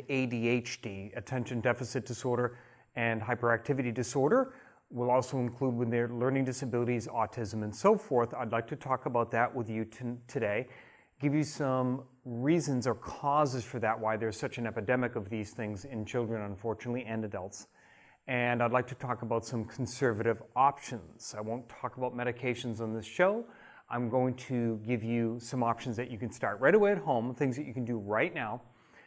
ADHD, attention deficit disorder and hyperactivity disorder. We'll also include with their learning disabilities, autism, and so forth. I'd like to talk about that with you today, give you some reasons or causes for that, why there's such an epidemic of these things in children, unfortunately, and adults. And I'd like to talk about some conservative options. I won't talk about medications on this show. I'm going to give you some options that you can start right away at home, things that you can do right now.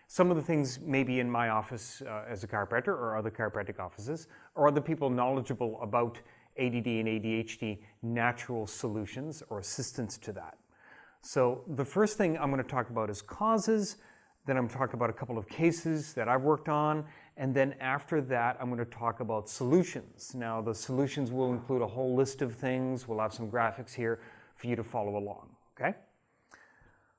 Some of the things maybe in my office as a chiropractor or other chiropractic offices, or other people knowledgeable about ADD and ADHD, natural solutions or assistance to that. So the first thing I'm going to talk about is causes, then I'm going to talk about a couple of cases that I've worked on, and then after that I'm going to talk about solutions. Now the solutions will include a whole list of things. We'll have some graphics here for you to follow along, okay?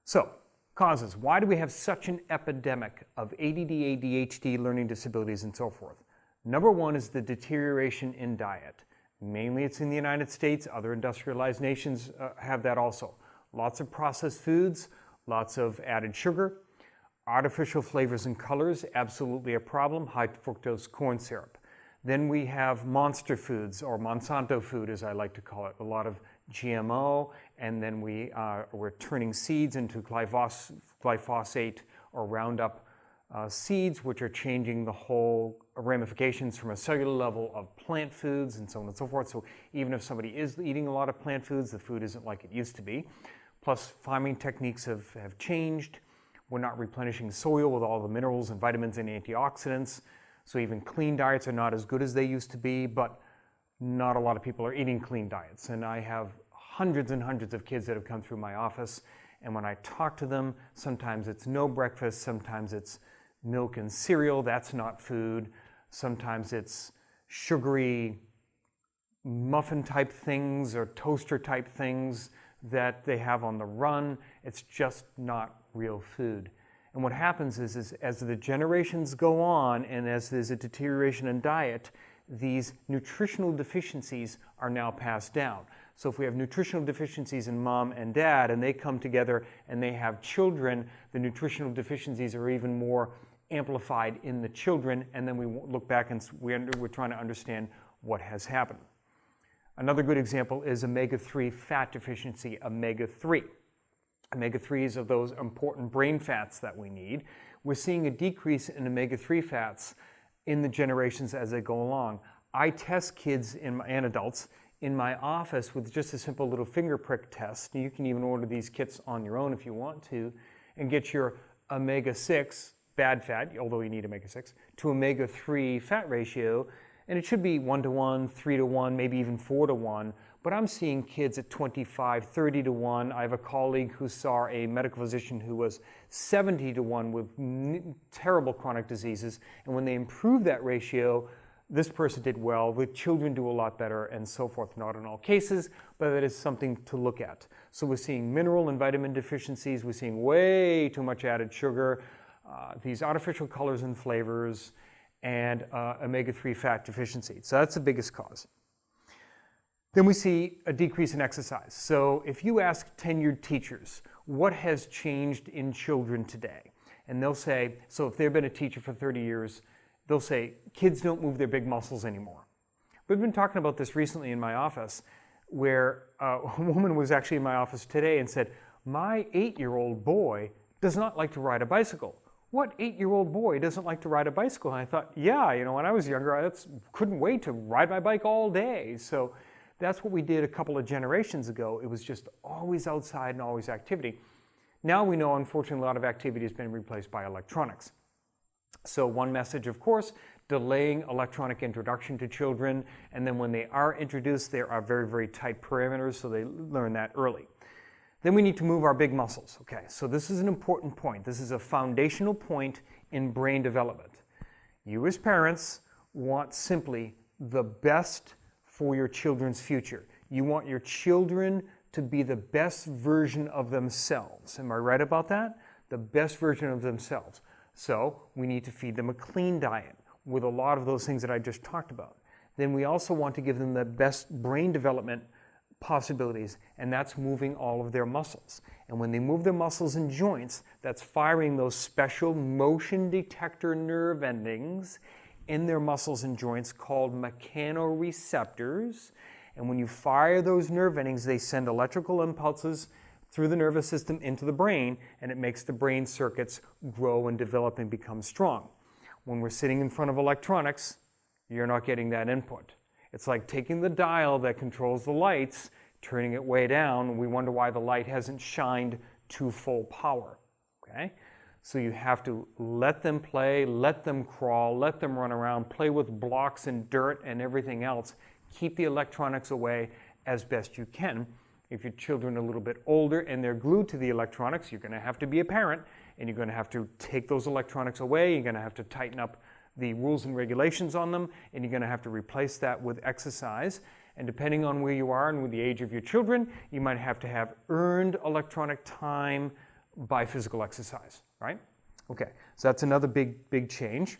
So, causes. Why do we have such an epidemic of ADD, ADHD, learning disabilities, and so forth? Number one is the deterioration in diet. Mainly it's in the United States. Other industrialized nations have that also. Lots of processed foods, lots of added sugar, artificial flavors and colors, absolutely a problem, high fructose corn syrup. Then we have monster foods, or Monsanto food as I like to call it, a lot of GMO, and then we're turning seeds into glyphosate or Roundup seeds, which are changing the whole ramifications from a cellular level of plant foods and so on and so forth. So even if somebody is eating a lot of plant foods, the food isn't like it used to be. Plus farming techniques have changed. We're not replenishing soil with all the minerals and vitamins and antioxidants. So even clean diets are not as good as they used to be, but not a lot of people are eating clean diets. And I have hundreds and hundreds of kids that have come through my office, and when I talk to them, sometimes it's no breakfast, sometimes it's milk and cereal, that's not food. Sometimes it's sugary muffin type things or toaster type things that they have on the run. It's just not real food. And what happens is as the generations go on and as there's a deterioration in diet, these nutritional deficiencies are now passed down. So if we have nutritional deficiencies in mom and dad and they come together and they have children, the nutritional deficiencies are even more amplified in the children, and then we look back and we're trying to understand what has happened. Another good example is omega-3 fat deficiency, omega-3. Omega-3s are those important brain fats that we need. We're seeing a decrease in omega-3 fats in the generations as they go along. I test kids and adults in my office with just a simple little finger prick test. You can even order these kits on your own if you want to, and get your omega-6, bad fat, although you need omega-6, to omega-3 fat ratio, and it should be 1-to-1, 3-to-1, maybe even 4-to-1. But I'm seeing kids at 25, 30-to-1. I have a colleague who saw a medical physician who was 70-to-1 with terrible chronic diseases. And when they improved that ratio, this person did well. The children do a lot better and so forth. Not in all cases, but that is something to look at. So we're seeing mineral and vitamin deficiencies. We're seeing way too much added sugar, these artificial colors and flavors, and omega-3 fat deficiency. So that's the biggest cause. Then we see a decrease in exercise. So if you ask tenured teachers, what has changed in children today? And they'll say, so if they've been a teacher for 30 years, they'll say, kids don't move their big muscles anymore. We've been talking about this recently in my office, where a woman was actually in my office today and said, my 8-year-old boy does not like to ride a bicycle. What 8-year-old boy doesn't like to ride a bicycle? And I thought, yeah, you know, when I was younger, I couldn't wait to ride my bike all day. So that's what we did a couple of generations ago. It was just always outside and always activity. Now we know, unfortunately, a lot of activity has been replaced by electronics. So one message, of course, delaying electronic introduction to children. And then when they are introduced, there are very, very tight parameters, so they learn that early. Then we need to move our big muscles. Okay, so this is an important point. This is a foundational point in brain development. You as parents want simply the best for your children's future. You want your children to be the best version of themselves. Am I right about that? The best version of themselves. So we need to feed them a clean diet with a lot of those things that I just talked about. Then we also want to give them the best brain development possibilities, and that's moving all of their muscles. And when they move their muscles and joints, that's firing those special motion detector nerve endings in their muscles and joints called mechanoreceptors. And when you fire those nerve endings, they send electrical impulses through the nervous system into the brain, and it makes the brain circuits grow and develop and become strong. When we're sitting in front of electronics, you're not getting that input. It's like taking the dial that controls the lights, turning it way down, and we wonder why the light hasn't shined to full power, okay? So you have to let them play, let them crawl, let them run around, play with blocks and dirt and everything else. Keep the electronics away as best you can. If your children are a little bit older and they're glued to the electronics, you're going to have to be a parent, and you're going to have to take those electronics away. You're going to have to tighten up the rules and regulations on them, and you're going to have to replace that with exercise. And depending on where you are and with the age of your children, you might have to have earned electronic time by physical exercise, right? Okay, so that's another big change.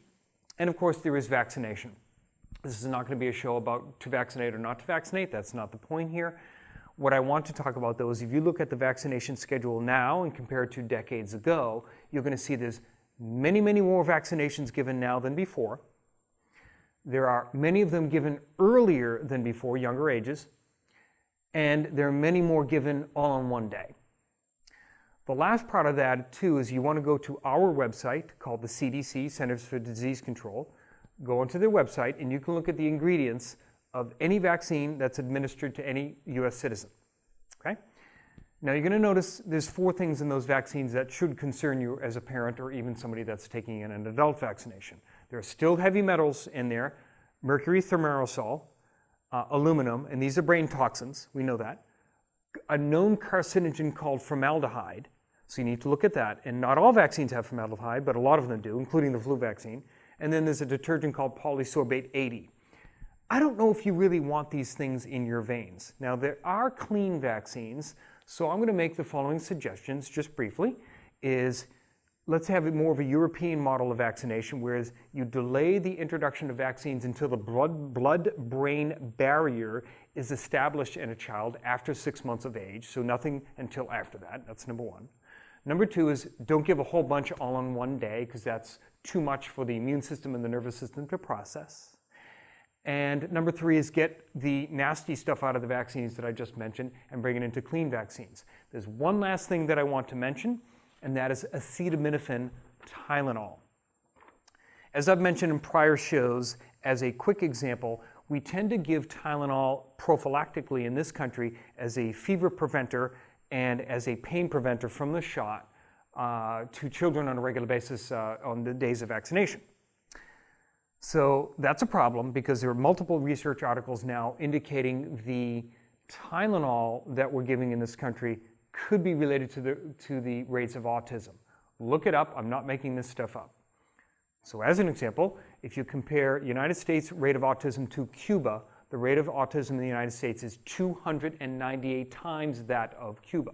And of course, there is vaccination. This is not going to be a show about to vaccinate or not to vaccinate. That's not the point here. What I want to talk about, though, is if you look at the vaccination schedule now and compare it to decades ago, you're going to see there's many more vaccinations given now than before. There are many of them given earlier than before, younger ages, and there are many more given all on one day. The last part of that, too, is you want to go to our website called the CDC, Centers for Disease Control. Go onto their website, and you can look at the ingredients of any vaccine that's administered to any U.S. citizen, okay? Now, you're going to notice there's 4 things in those vaccines that should concern you as a parent or even somebody that's taking an adult vaccination. There are still heavy metals in there, mercury thimerosal, aluminum, and these are brain toxins, we know that. A known carcinogen called formaldehyde, so you need to look at that. And not all vaccines have formaldehyde, but a lot of them do, including the flu vaccine. And then there's a detergent called polysorbate 80. I don't know if you really want these things in your veins. Now, there are clean vaccines, so I'm going to make the following suggestions, just briefly, is let's have more of a European model of vaccination, whereas you delay the introduction of vaccines until the blood-brain barrier is established in a child after 6 months of age, so nothing until after that. That's number 1. Number 2 is don't give a whole bunch all on one day, because that's too much for the immune system and the nervous system to process. And number 3 is get the nasty stuff out of the vaccines that I just mentioned and bring it into clean vaccines. There's one last thing that I want to mention, and that is acetaminophen Tylenol. As I've mentioned in prior shows, as a quick example, we tend to give Tylenol prophylactically in this country as a fever preventer and as a pain preventer from the shot to children on a regular basis on the days of vaccination. So that's a problem because there are multiple research articles now indicating the Tylenol that we're giving in this country could be related to the rates of autism. Look it up. I'm not making this stuff up. So as an example, if you compare United States rate of autism to Cuba, the rate of autism in the United States is 298 times that of Cuba.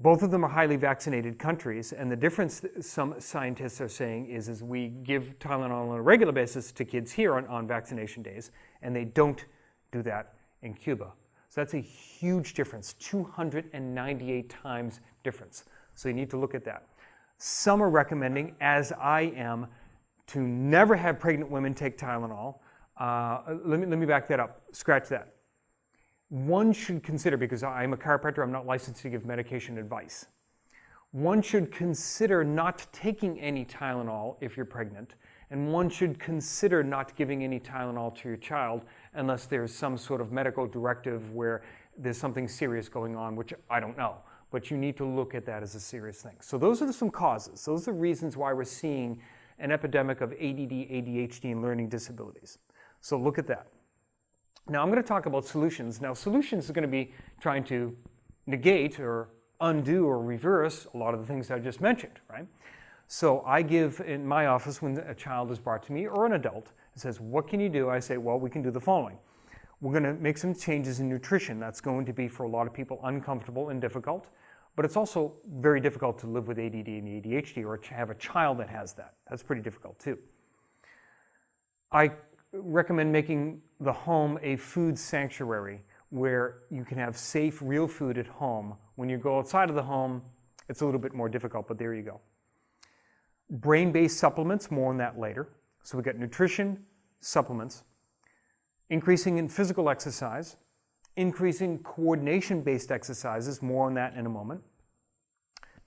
Both of them are highly vaccinated countries, and the difference some scientists are saying is we give Tylenol on a regular basis to kids here on vaccination days, and they don't do that in Cuba. So that's a huge difference, 298 times difference. So you need to look at that. Some are recommending, as I am, to never have pregnant women take Tylenol. Let me back that up, scratch that. One should consider, because I'm a chiropractor, I'm not licensed to give medication advice. One should consider not taking any Tylenol if you're pregnant, and one should consider not giving any Tylenol to your child unless there's some sort of medical directive where there's something serious going on, which I don't know. But you need to look at that as a serious thing. So those are some causes. Those are reasons why we're seeing an epidemic of ADD, ADHD, and learning disabilities. So look at that. Now I'm going to talk about solutions. Now solutions are going to be trying to negate or undo or reverse a lot of the things I just mentioned, right? So I give in my office when a child is brought to me or an adult, it says, what can you do? I say, well, we can do the following. We're going to make some changes in nutrition. That's going to be for a lot of people uncomfortable and difficult, but it's also very difficult to live with ADD and ADHD or to have a child that has that. That's pretty difficult too. I recommend making the home a food sanctuary where you can have safe, real food at home. When you go outside of the home, it's a little bit more difficult, but there you go. Brain-based supplements, more on that later. So we got nutrition, supplements, increasing in physical exercise, increasing coordination-based exercises, more on that in a moment.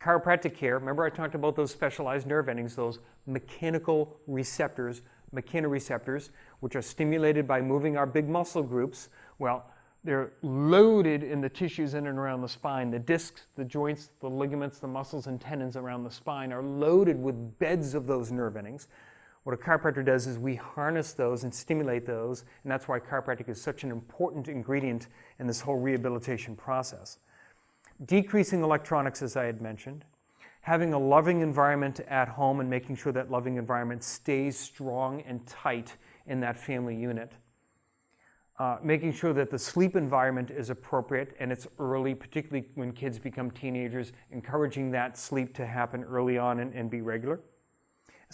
Chiropractic care, remember I talked about those specialized nerve endings, those mechanical receptors, mechanoreceptors, which are stimulated by moving our big muscle groups. Well, they're loaded in the tissues in and around the spine. The discs, the joints, the ligaments, the muscles and tendons around the spine are loaded with beds of those nerve endings. What a chiropractor does is we harness those and stimulate those, and that's why chiropractic is such an important ingredient in this whole rehabilitation process. Decreasing electronics, as I had mentioned, having a loving environment at home and making sure that loving environment stays strong and tight in that family unit. Making sure that the sleep environment is appropriate and it's early, particularly when kids become teenagers, encouraging that sleep to happen early on and be regular.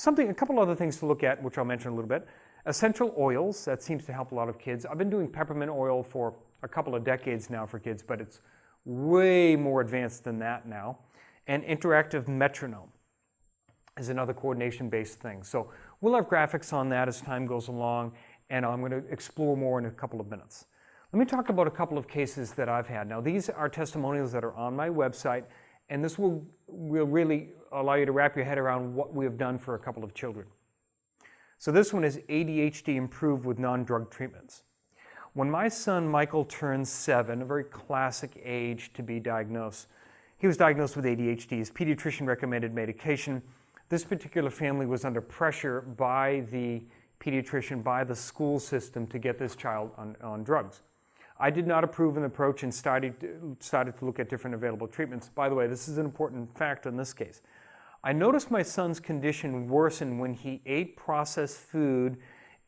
A couple other things to look at, which I'll mention a little bit. Essential oils, that seems to help a lot of kids. I've been doing peppermint oil for a couple of decades now for kids, but it's way more advanced than that now. And interactive metronome is another coordination-based thing. So we'll have graphics on that as time goes along, and I'm going to explore more in a couple of minutes. Let me talk about a couple of cases that I've had. Now, these are testimonials that are on my website, and this will really allow you to wrap your head around what we have done for a couple of children. So this one is ADHD improved with non-drug treatments. When my son Michael turned 7, a very classic age to be diagnosed, he was diagnosed with ADHD. His pediatrician recommended medication. This particular family was under pressure by the pediatrician, by the school system, to get this child on drugs. I did not approve an approach and started to look at different available treatments. By the way, this is an important fact in this case. I noticed my son's condition worsen when he ate processed food,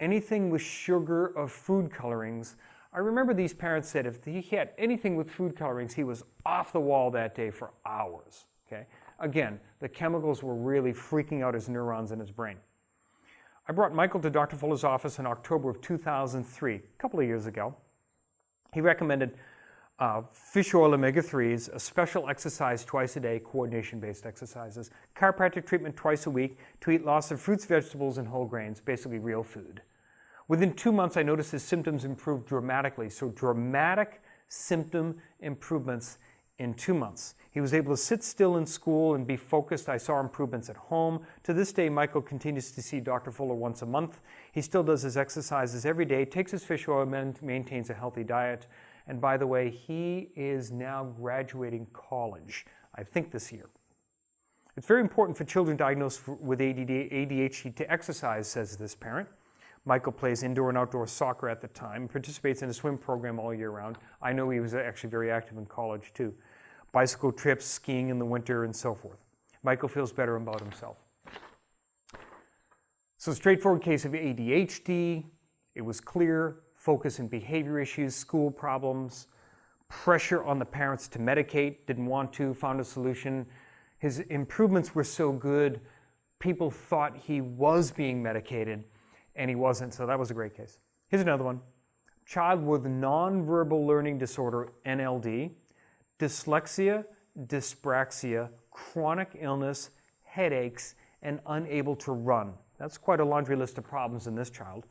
anything with sugar or food colorings. I remember these parents said if he had anything with food colorings, he was off the wall that day for hours. Okay? Again, the chemicals were really freaking out his neurons in his brain. I brought Michael to Dr. Fuller's office in October of 2003, a couple of years ago. He recommended fish oil omega-3s, a special exercise twice a day, coordination-based exercises, chiropractic treatment twice a week, to eat lots of fruits, vegetables, and whole grains, basically real food. Within 2 months, I noticed his symptoms improved dramatically. So dramatic symptom improvements in 2 months. He was able to sit still in school and be focused. I saw improvements at home. To this day, Michael continues to see Dr. Fuller once a month. He still does his exercises every day, takes his fish oil, maintains a healthy diet. And by the way, he is now graduating college, I think this year. It's very important for children diagnosed with ADHD to exercise, says this parent. Michael plays indoor and outdoor soccer at the time, participates in a swim program all year round. I know he was actually very active in college too. Bicycle trips, skiing in the winter, and so forth. Michael feels better about himself. So straightforward case of ADHD. It was clear, focus and behavior issues, school problems, pressure on the parents to medicate, didn't want to, found a solution. His improvements were so good, people thought he was being medicated, and he wasn't, so that was a great case. Here's another one. Child with nonverbal learning disorder, NLD, dyslexia, dyspraxia, chronic illness, headaches, and unable to run. That's quite a laundry list of problems in this child.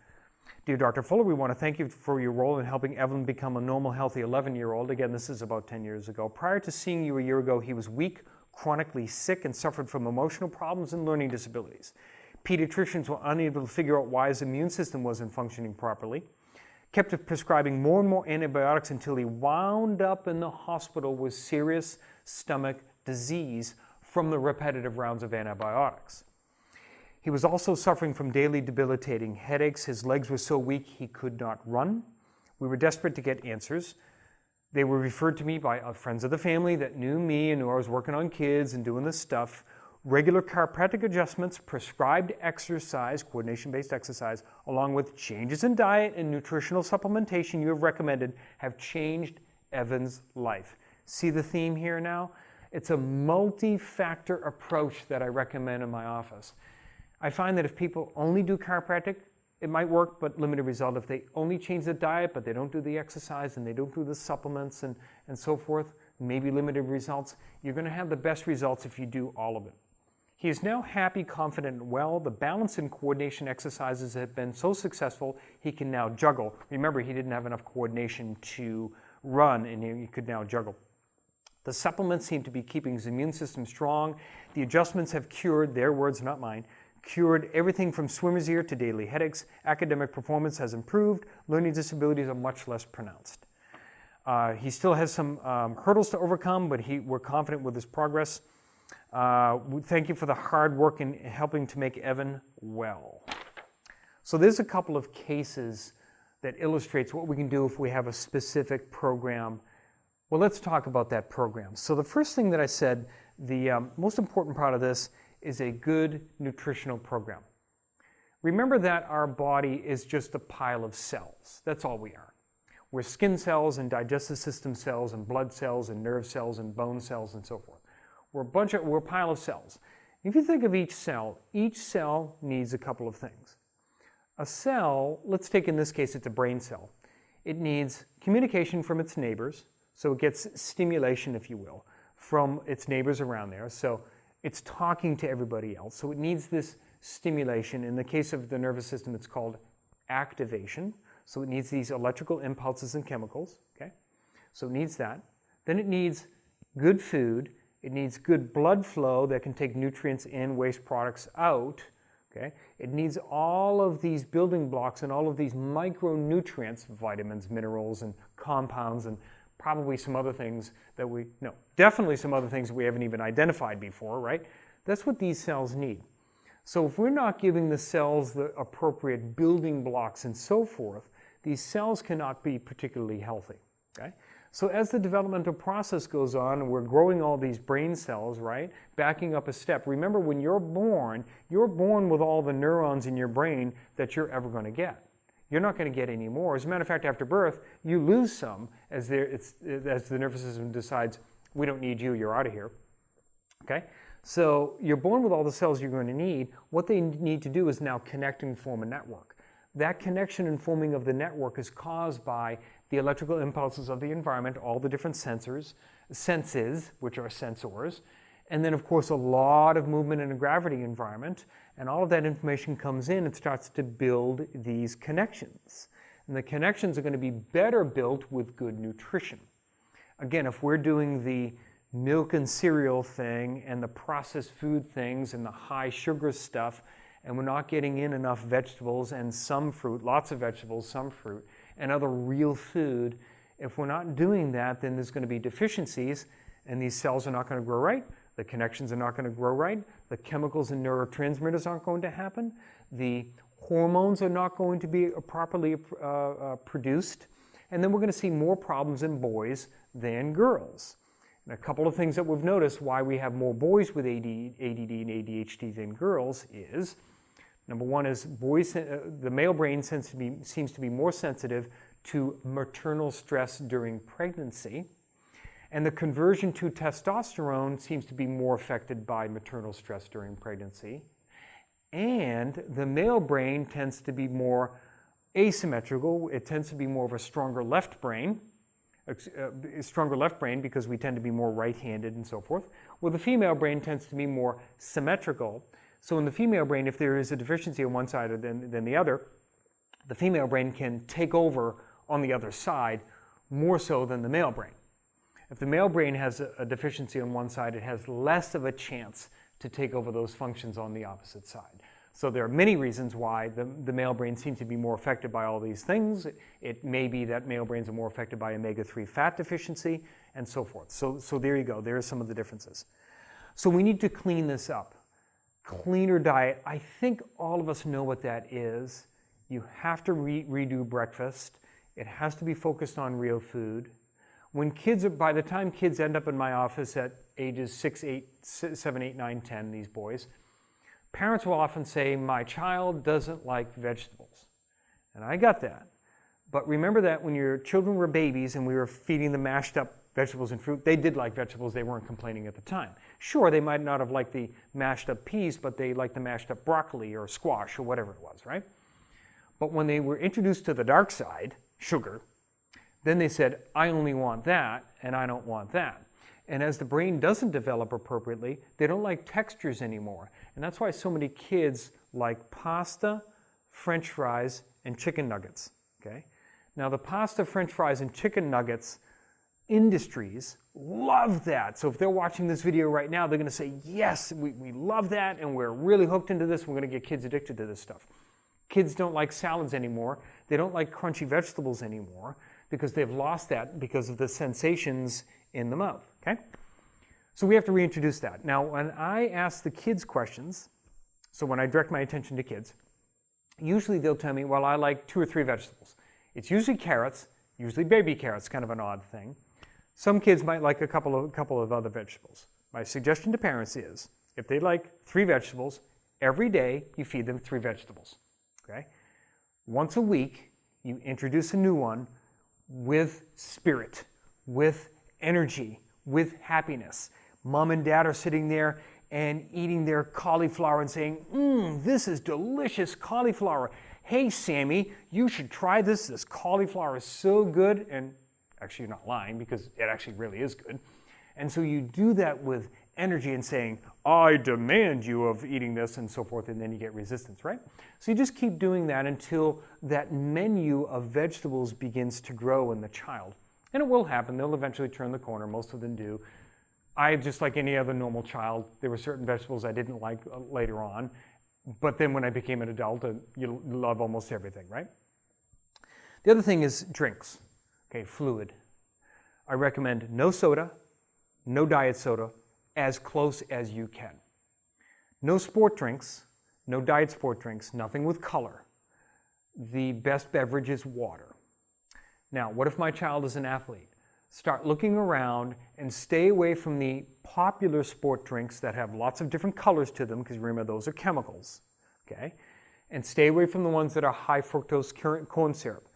Dear Dr. Fuller, we want to thank you for your role in helping Evelyn become a normal, healthy 11-year-old. Again, this is about 10 years ago. Prior to seeing you a year ago, he was weak, chronically sick, and suffered from emotional problems and learning disabilities. Pediatricians were unable to figure out why his immune system wasn't functioning properly. Kept prescribing more and more antibiotics until he wound up in the hospital with serious stomach disease from the repetitive rounds of antibiotics. He was also suffering from daily debilitating headaches. His legs were so weak he could not run. We were desperate to get answers. They were referred to me by friends of the family that knew me and knew I was working on kids and doing this stuff. Regular chiropractic adjustments, prescribed exercise, coordination-based exercise, along with changes in diet and nutritional supplementation you have recommended have changed Evan's life. See the theme here now? It's a multi-factor approach that I recommend in my office. I find that if people only do chiropractic, it might work, but limited result. If they only change the diet, but they don't do the exercise and they don't do the supplements and so forth, maybe limited results, you're going to have the best results if you do all of it. He is now happy, confident, and well. The balance and coordination exercises have been so successful, he can now juggle. Remember, he didn't have enough coordination to run, and he could now juggle. The supplements seem to be keeping his immune system strong. The adjustments have cured, their words, not mine, cured everything from swimmer's ear to daily headaches. Academic performance has improved. Learning disabilities are much less pronounced. He still has some hurdles to overcome, but we're confident with his progress. Thank you for the hard work in helping to make Evan well. So there's a couple of cases that illustrates what we can do if we have a specific program. Well, let's talk about that program. So the first thing that I said, the most important part of this is a good nutritional program. Remember that our body is just a pile of cells. That's all we are. We're skin cells and digestive system cells and blood cells and nerve cells and bone cells and so forth. We're a pile of cells. If you think of each cell needs a couple of things. A cell, let's take in this case, it's a brain cell. It needs communication from its neighbors, so it gets stimulation, if you will, from its neighbors around there. So it's talking to everybody else. So it needs this stimulation. In the case of the nervous system, it's called activation. So it needs these electrical impulses and chemicals, okay? So it needs that. Then it needs good food. It needs good blood flow that can take nutrients in, waste products out, okay? It needs all of these building blocks and all of these micronutrients, vitamins, minerals, and compounds, and probably some other things that definitely some other things we haven't even identified before, right? That's what these cells need. So if we're not giving the cells the appropriate building blocks and so forth, these cells cannot be particularly healthy, okay? So as the developmental process goes on, we're growing all these brain cells, right? Backing up a step. Remember, when you're born with all the neurons in your brain that you're ever going to get. You're not going to get any more. As a matter of fact, after birth, you lose some as the nervous system decides, we don't need you, you're out of here. Okay? So you're born with all the cells you're going to need. What they need to do is now connect and form a network. That connection and forming of the network is caused by the electrical impulses of the environment, all the different senses, which are sensors, and then, of course, a lot of movement in a gravity environment, and all of that information comes in and starts to build these connections. And the connections are going to be better built with good nutrition. Again, if we're doing the milk and cereal thing and the processed food things and the high sugar stuff, and we're not getting in enough vegetables and some fruit, lots of vegetables, some fruit, and other real food, if we're not doing that, then there's going to be deficiencies, and these cells are not going to grow right. The connections are not going to grow right. The chemicals and neurotransmitters aren't going to happen. The hormones are not going to be properly produced. And then we're going to see more problems in boys than girls. And a couple of things that we've noticed why we have more boys with ADD and ADHD than girls is, number one is the male brain seems to be more sensitive to maternal stress during pregnancy. And the conversion to testosterone seems to be more affected by maternal stress during pregnancy. And the male brain tends to be more asymmetrical. It tends to be more of a stronger left brain because we tend to be more right-handed and so forth. Well, the female brain tends to be more symmetrical. So in the female brain, if there is a deficiency on one side than the other, the female brain can take over on the other side more so than the male brain. If the male brain has a deficiency on one side, it has less of a chance to take over those functions on the opposite side. So there are many reasons why the male brain seems to be more affected by all these things. It may be that male brains are more affected by omega-3 fat deficiency and so forth. So there you go. There are some of the differences. So we need to clean this up. Cleaner diet. I think all of us know what that is. You have to redo breakfast. It has to be focused on real food. By the time kids end up in my office at ages 7, 8, 9, 10, these boys, parents will often say, my child doesn't like vegetables. And I got that. But remember that when your children were babies and we were feeding them mashed up vegetables and fruit, they did like vegetables, they weren't complaining at the time. Sure, they might not have liked the mashed up peas, but they liked the mashed up broccoli or squash or whatever it was, right? But when they were introduced to the dark side, sugar, then they said, I only want that and I don't want that. And as the brain doesn't develop appropriately, they don't like textures anymore. And that's why so many kids like pasta, French fries, and chicken nuggets. Okay? Now the pasta, French fries, and chicken nuggets industries love that. So if they're watching this video right now, they're going to say, yes, we love that and we're really hooked into this. We're going to get kids addicted to this stuff. Kids don't like salads anymore. They don't like crunchy vegetables anymore because they've lost that because of the sensations in the mouth. Okay? So we have to reintroduce that. Now, when I ask the kids questions, so when I direct my attention to kids, usually they'll tell me, well, I like 2 or 3 vegetables. It's usually carrots, usually baby carrots, kind of an odd thing. Some kids might like a couple of other vegetables. My suggestion to parents is, if they like 3 vegetables, every day you feed them 3 vegetables. Okay? Once a week, you introduce a new one with spirit, with energy, with happiness. Mom and dad are sitting there and eating their cauliflower and saying, this is delicious cauliflower. Hey, Sammy, you should try this. This cauliflower is so good. And actually, you're not lying because it actually really is good. And so you do that with energy and saying, I demand you of eating this and so forth, and then you get resistance, right? So you just keep doing that until that menu of vegetables begins to grow in the child. And it will happen. They'll eventually turn the corner. Most of them do. I, just like any other normal child, there were certain vegetables I didn't like later on. But then when I became an adult, you love almost everything, right? The other thing is drinks. Okay, fluid. I recommend no soda, no diet soda, as close as you can. No sport drinks, no diet sport drinks, nothing with color. The best beverage is water. Now, what if my child is an athlete? Start looking around and stay away from the popular sport drinks that have lots of different colors to them, because remember, those are chemicals, okay? And stay away from the ones that are high fructose corn syrup.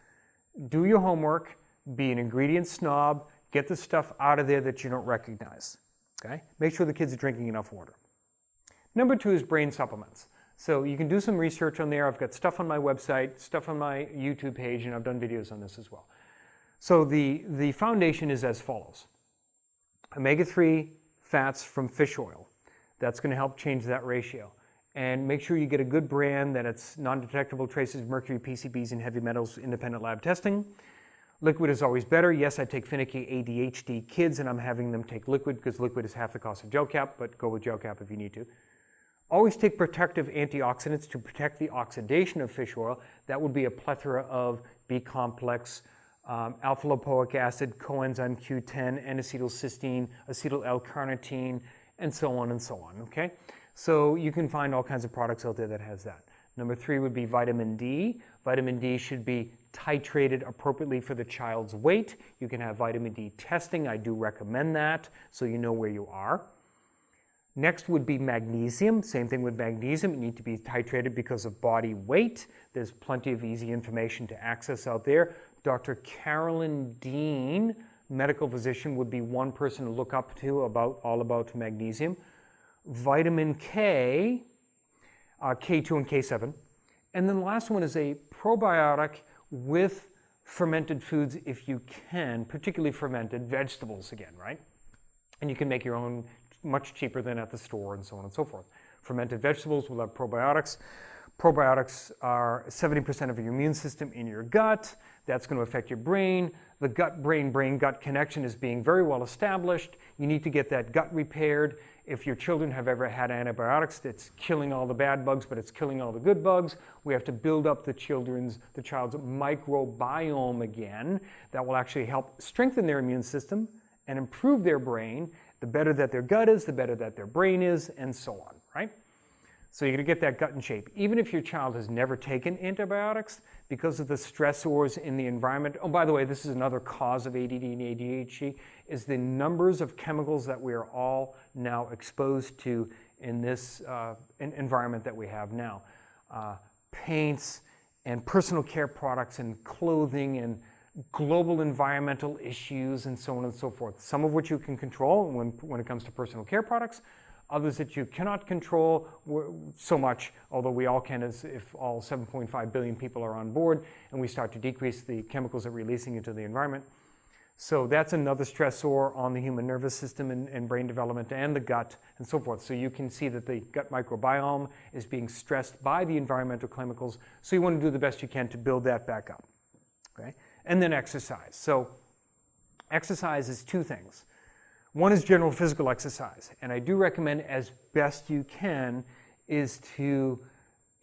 Do your homework, be an ingredient snob, get the stuff out of there that you don't recognize, okay? Make sure the kids are drinking enough water. Number 2 is brain supplements. So you can do some research on there. I've got stuff on my website, stuff on my YouTube page, and I've done videos on this as well. So the foundation is as follows. Omega-3 fats from fish oil. That's going to help change that ratio. And make sure you get a good brand, that it's non-detectable traces of mercury, PCBs, and heavy metals, independent lab testing. Liquid is always better. Yes, I take finicky ADHD kids, and I'm having them take liquid because liquid is half the cost of gel cap, but go with gel cap if you need to. Always take protective antioxidants to protect the oxidation of fish oil. That would be a plethora of B-complex, alpha-lipoic acid, coenzyme Q10, N-acetylcysteine, acetyl L-carnitine, and so on and so on, okay? So you can find all kinds of products out there that has that. Number 3 would be vitamin D. Vitamin D should be titrated appropriately for the child's weight. You can have vitamin D testing. I do recommend that so you know where you are. Next would be magnesium. Same thing with magnesium. It needs to be titrated because of body weight. There's plenty of easy information to access out there. Dr. Carolyn Dean, medical physician, would be one person to look up to all about magnesium. Vitamin K, K2 and K7. And then the last one is a probiotic with fermented foods if you can, particularly fermented vegetables again, right? And you can make your own much cheaper than at the store and so on and so forth. Fermented vegetables will have probiotics. Probiotics are 70% of your immune system in your gut. That's going to affect your brain. The gut-brain-brain-gut connection is being very well established. You need to get that gut repaired. If your children have ever had antibiotics, it's killing all the bad bugs, but it's killing all the good bugs. We have to build up the child's microbiome again. That will actually help strengthen their immune system and improve their brain. The better that their gut is, the better that their brain is, and so on, right? So you're going to get that gut in shape. Even if your child has never taken antibiotics, because of the stressors in the environment. Oh, by the way, this is another cause of ADD and ADHD, is the numbers of chemicals that we are all now exposed to in this environment that we have now. Paints and personal care products and clothing and global environmental issues and so on and so forth. Some of which you can control when it comes to personal care products. Others that you cannot control so much, although we all can, as if all 7.5 billion people are on board and we start to decrease the chemicals that we're releasing into the environment. So that's another stressor on the human nervous system and brain development and the gut and so forth. So you can see that the gut microbiome is being stressed by the environmental chemicals. So you want to do the best you can to build that back up. Okay? And then exercise. So exercise is two things. One is general physical exercise. And I do recommend, as best you can, is to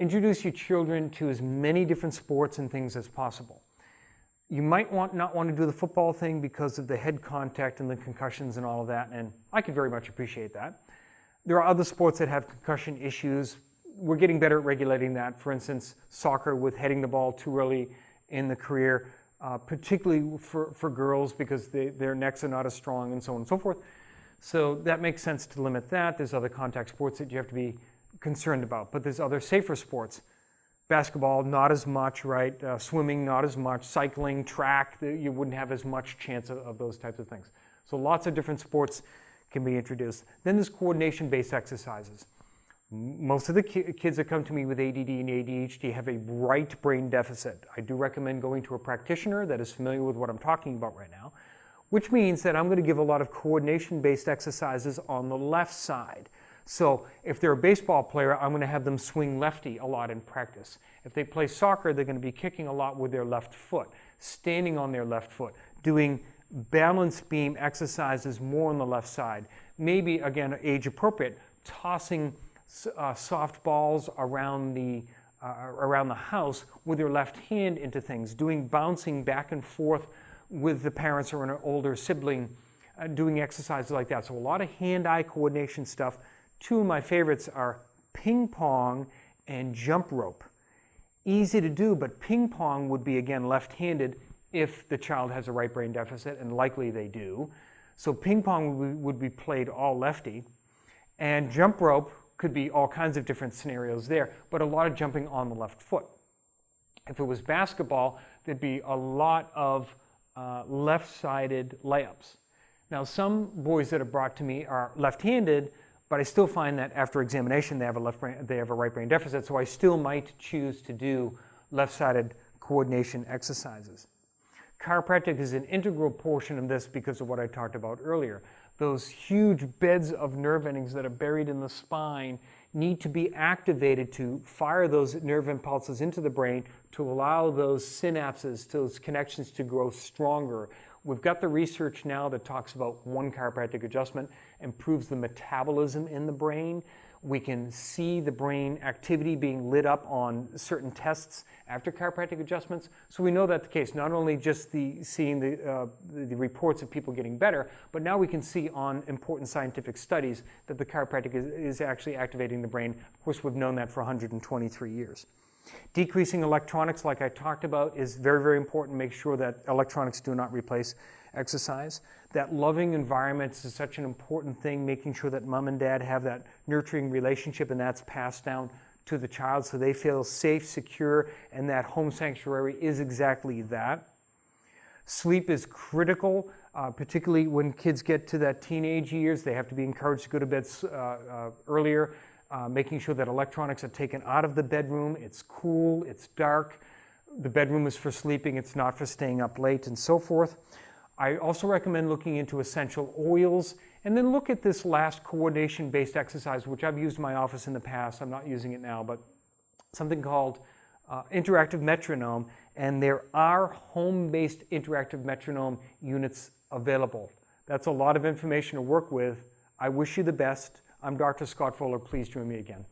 introduce your children to as many different sports and things as possible. You might not want to do the football thing because of the head contact and the concussions and all of that, and I could very much appreciate that. There are other sports that have concussion issues. We're getting better at regulating that. For instance, soccer with heading the ball too early in the career, particularly for girls because their necks are not as strong and so on and so forth. So that makes sense to limit that. There's other contact sports that you have to be concerned about, but there's other safer sports. Basketball, not as much, right? Swimming, not as much. Cycling, track, you wouldn't have as much chance of those types of things. So lots of different sports can be introduced. Then there's coordination-based exercises. Most of the kids that come to me with ADD and ADHD have a right brain deficit. I do recommend going to a practitioner that is familiar with what I'm talking about right now, which means that I'm going to give a lot of coordination-based exercises on the left side. So if they're a baseball player, I'm going to have them swing lefty a lot in practice. If they play soccer, they're going to be kicking a lot with their left foot, standing on their left foot, doing balance beam exercises more on the left side. Maybe, again, age appropriate, tossing soft balls around the house with your left hand into things, doing bouncing back and forth with the parents or an older sibling, doing exercises like that. So a lot of hand-eye coordination stuff. Two of my favorites are ping pong and jump rope. Easy to do, but ping pong would be, again, left-handed if the child has a right brain deficit, and likely they do. So ping pong would be played all lefty. And jump rope could be all kinds of different scenarios there, but a lot of jumping on the left foot. If it was basketball, there'd be a lot of left-sided layups. Now, some boys that are brought to me are left-handed, but I still find that after examination they have a right brain deficit, so I still might choose to do left-sided coordination exercises. Chiropractic is an integral portion of this because of what I talked about earlier. Those huge beds of nerve endings that are buried in the spine need to be activated to fire those nerve impulses into the brain to allow those synapses, those connections to grow stronger. We've got the research now that talks about one chiropractic adjustment improves the metabolism in the brain. We can see the brain activity being lit up on certain tests after chiropractic adjustments. So we know that's the case, not only just seeing the reports of people getting better, but now we can see on important scientific studies that the chiropractic is actually activating the brain. Of course, we've known that for 123 years. Decreasing electronics, like I talked about, is very, very important. Make sure that electronics do not replace exercise. That loving environment is such an important thing, making sure that mom and dad have that nurturing relationship and that's passed down to the child so they feel safe, secure, and that home sanctuary is exactly that. Sleep is critical, particularly when kids get to that teenage years. They have to be encouraged to go to bed earlier. Making sure that electronics are taken out of the bedroom. It's cool, it's dark. The bedroom is for sleeping, it's not for staying up late and so forth. I also recommend looking into essential oils and then look at this last coordination-based exercise, which I've used in my office in the past. I'm not using it now, but something called interactive metronome, and there are home-based interactive metronome units available. That's a lot of information to work with. I wish you the best. I'm Dr. Scott Fuller. Please join me again.